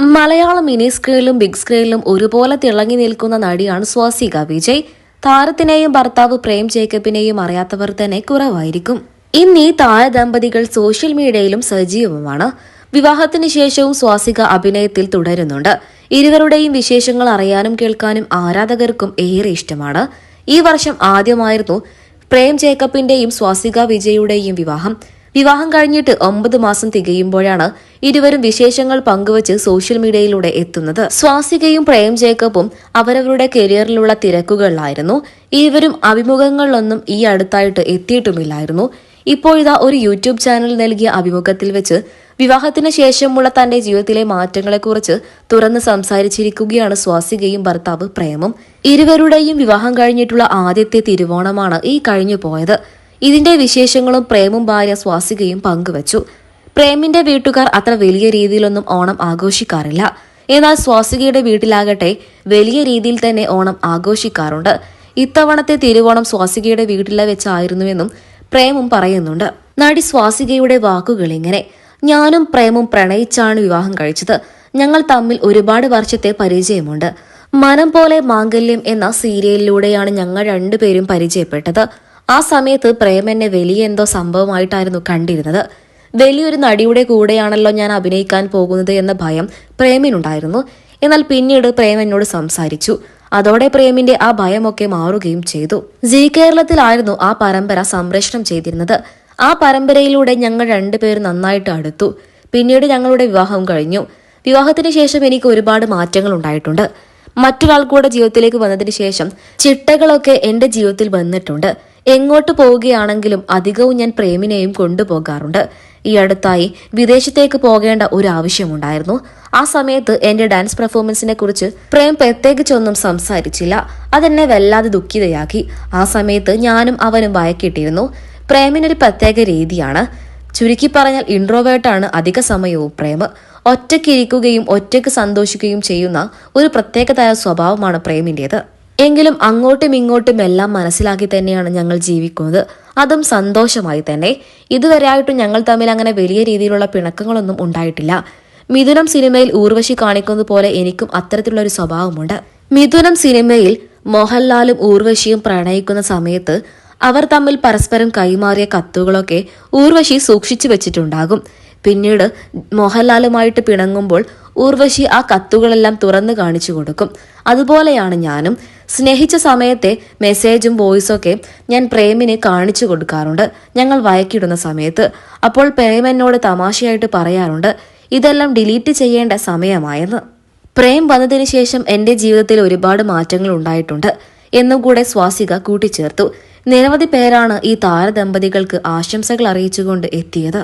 Malayalam mini സ്ക്രീനിലും big സ്ക്രീനിലും ഒരുപോലെ തിളങ്ങി നിൽക്കുന്ന നടിയാണ് സ്വാസിക വിജയ്. താരത്തിനെയും ഭർത്താവ് പ്രേം ജേക്കബിനെയും അറിയാത്തവർ തന്നെ കുറവായിരിക്കും. ഇന്ന് ഈ താരദമ്പതികൾ സോഷ്യൽ മീഡിയയിലും സജീവമാണ്. വിവാഹത്തിന് ശേഷവും സ്വാസിക അഭിനയത്തിൽ തുടരുന്നുണ്ട്. ഇരുവരുടെയും വിശേഷങ്ങൾ അറിയാനും കേൾക്കാനും ആരാധകർക്കും ഏറെ ഇഷ്ടമാണ്. ഈ വർഷം ആദ്യമായിരുന്നു പ്രേം ജേക്കബിന്റെയും സ്വാസിക വിജയുടെയും വിവാഹം കഴിഞ്ഞിട്ട് 9 മാസം തികയുമ്പോഴാണ് ഇരുവരും വിശേഷങ്ങൾ പങ്കുവച്ച് സോഷ്യൽ മീഡിയയിലൂടെ എത്തുന്നത്. സ്വാസികയും പ്രേം ജേക്കബും അവരവരുടെ കരിയറിലുള്ള തിരക്കുകളിലായിരുന്നു. ഇരുവരും അഭിമുഖങ്ങളിലൊന്നും ഈ അടുത്തായിട്ട് എത്തിയിട്ടുമില്ലായിരുന്നു. ഇപ്പോഴിതാ ഒരു യൂട്യൂബ് ചാനൽ നൽകിയ അഭിമുഖത്തിൽ വെച്ച് വിവാഹത്തിന് ശേഷമുള്ള തന്റെ ജീവിതത്തിലെ മാറ്റങ്ങളെക്കുറിച്ച് തുറന്ന് സംസാരിച്ചിരിക്കുകയാണ് സ്വാസികയും ഭർത്താവ് പ്രേമും. ഇരുവരുടെയും വിവാഹം കഴിഞ്ഞിട്ടുള്ള ആദ്യത്തെ തിരുവോണമാണ് ഈ കഴിഞ്ഞു പോയത്. ഇതിന്റെ വിശേഷങ്ങളും പ്രേമും ഭാര്യ സ്വാസികയും പങ്കുവച്ചു. പ്രേമിന്റെ വീട്ടുകാർ അത്ര വലിയ രീതിയിലൊന്നും ഓണം ആഘോഷിക്കാറില്ല. എന്നാൽ സ്വാസികയുടെ വീട്ടിലാകട്ടെ വലിയ രീതിയിൽ തന്നെ ഓണം ആഘോഷിക്കാറുണ്ട്. ഇത്തവണത്തെ തിരുവോണം സ്വാസികയുടെ വീട്ടിലെ വെച്ചായിരുന്നുവെന്നും പ്രേമും പറയുന്നുണ്ട്. നടി സ്വാസികയുടെ വാക്കുകൾ ഇങ്ങനെ: ഞാനും പ്രേമും പ്രണയിച്ചാണ് വിവാഹം കഴിച്ചത്. ഞങ്ങൾ തമ്മിൽ ഒരുപാട് വർഷത്തെ പരിചയമുണ്ട്. മനം പോലെ മാംഗല്യം എന്ന സീരിയലിലൂടെയാണ് ഞങ്ങൾ രണ്ടുപേരും പരിചയപ്പെട്ടത്. ആ സമയത്ത് പ്രേം എന്നെ വലിയ എന്തോ സംഭവമായിട്ടായിരുന്നു കണ്ടിരുന്നത്. വലിയൊരു നടിയുടെ കൂടെയാണല്ലോ ഞാൻ അഭിനയിക്കാൻ പോകുന്നത് എന്ന ഭയം പ്രേമിനുണ്ടായിരുന്നു. എന്നാൽ പിന്നീട് പ്രേം എന്നോട് സംസാരിച്ചു. അതോടെ പ്രേമിന്റെ ആ ഭയമൊക്കെ മാറുകയും ചെയ്തു. ജി കേരളത്തിലായിരുന്നു ആ പരമ്പര സംപ്രേഷണം ചെയ്തിരുന്നത്. ആ പരമ്പരയിലൂടെ ഞങ്ങൾ രണ്ടുപേരും നന്നായിട്ട് അടുത്തു. പിന്നീട് ഞങ്ങളുടെ വിവാഹം കഴിഞ്ഞു. വിവാഹത്തിന് ശേഷം എനിക്ക് ഒരുപാട് മാറ്റങ്ങൾ ഉണ്ടായിട്ടുണ്ട്. മറ്റൊരാൾക്കൂടെ ജീവിതത്തിലേക്ക് വന്നതിന് ശേഷം ചിട്ടകളൊക്കെ എന്റെ ജീവിതത്തിൽ വന്നിട്ടുണ്ട്. എങ്ങോട്ട് പോവുകയാണെങ്കിലും അധികവും ഞാൻ പ്രേമിനെയും കൊണ്ടുപോകാറുണ്ട്. ഈ അടുത്തായി വിദേശത്തേക്ക് പോകേണ്ട ഒരു ആവശ്യമുണ്ടായിരുന്നു. ആ സമയത്ത് എന്റെ ഡാൻസ് പെർഫോമൻസിനെ കുറിച്ച് പ്രേം പ്രത്യേകിച്ചൊന്നും സംസാരിച്ചില്ല. അതെന്നെ വല്ലാതെ ദുഃഖിതയാക്കി. ആ സമയത്ത് ഞാനും അവനും വഴക്കിട്ടിരുന്നു. പ്രേമിനൊരു പ്രത്യേക രീതിയാണ്. ചുരുക്കി പറഞ്ഞാൽ ഇൻട്രോവേർട്ടാണ് അധിക സമയവും പ്രേം. ഒറ്റയ്ക്കിരിക്കുകയും ഒറ്റയ്ക്ക് സന്തോഷിക്കുകയും ചെയ്യുന്ന ഒരു പ്രത്യേകതര സ്വഭാവമാണ് പ്രേമിന്റേത്. എങ്കിലും അങ്ങോട്ടും ഇങ്ങോട്ടും എല്ലാം മനസ്സിലാക്കി തന്നെയാണ് ഞങ്ങൾ ജീവിക്കുന്നത്. അതും സന്തോഷമായി തന്നെ. ഇതുവരെയായിട്ടും ഞങ്ങൾ തമ്മിൽ അങ്ങനെ വലിയ രീതിയിലുള്ള പിണക്കങ്ങളൊന്നും ഉണ്ടായിട്ടില്ല. മിഥുനം സിനിമയിൽ ഊർവശി കാണിക്കുന്നത് പോലെ എനിക്കും അത്തരത്തിലുള്ള ഒരു സ്വഭാവമുണ്ട്. മിഥുനം സിനിമയിൽ മോഹൻലാലും ഊർവശിയും പ്രണയിക്കുന്ന സമയത്ത് അവർ തമ്മിൽ പരസ്പരം കൈമാറിയ കത്തുകളൊക്കെ ഊർവശി സൂക്ഷിച്ചു വെച്ചിട്ടുണ്ടാകും. പിന്നീട് മോഹൻലാലുമായിട്ട് പിണങ്ങുമ്പോൾ ഊർവശി ആ കത്തുകളെല്ലാം തുറന്നു കാണിച്ചു കൊടുക്കും. അതുപോലെയാണ് ഞാനും. സ്നേഹിച്ച സമയത്തെ മെസ്സേജും വോയിസൊക്കെ ഞാൻ പ്രേമിനെ കാണിച്ചു കൊടുക്കാറുണ്ട് ഞങ്ങൾ വഴക്കിടുന്ന സമയത്ത്. അപ്പോൾ പ്രേം എന്നോട് തമാശയായിട്ട് പറയാറുണ്ട്, ഇതെല്ലാം ഡിലീറ്റ് ചെയ്യേണ്ട സമയമായെന്ന്. പ്രേം വന്നതിന് ശേഷം എന്റെ ജീവിതത്തിൽ ഒരുപാട് മാറ്റങ്ങൾ ഉണ്ടായിട്ടുണ്ട് എന്നും കൂടെ സ്വാസിക കൂട്ടിച്ചേർത്തു. നിരവധി പേരാണ് ഈ താരദമ്പതികൾക്ക് ആശംസകൾ അറിയിച്ചുകൊണ്ട് എത്തിയത്.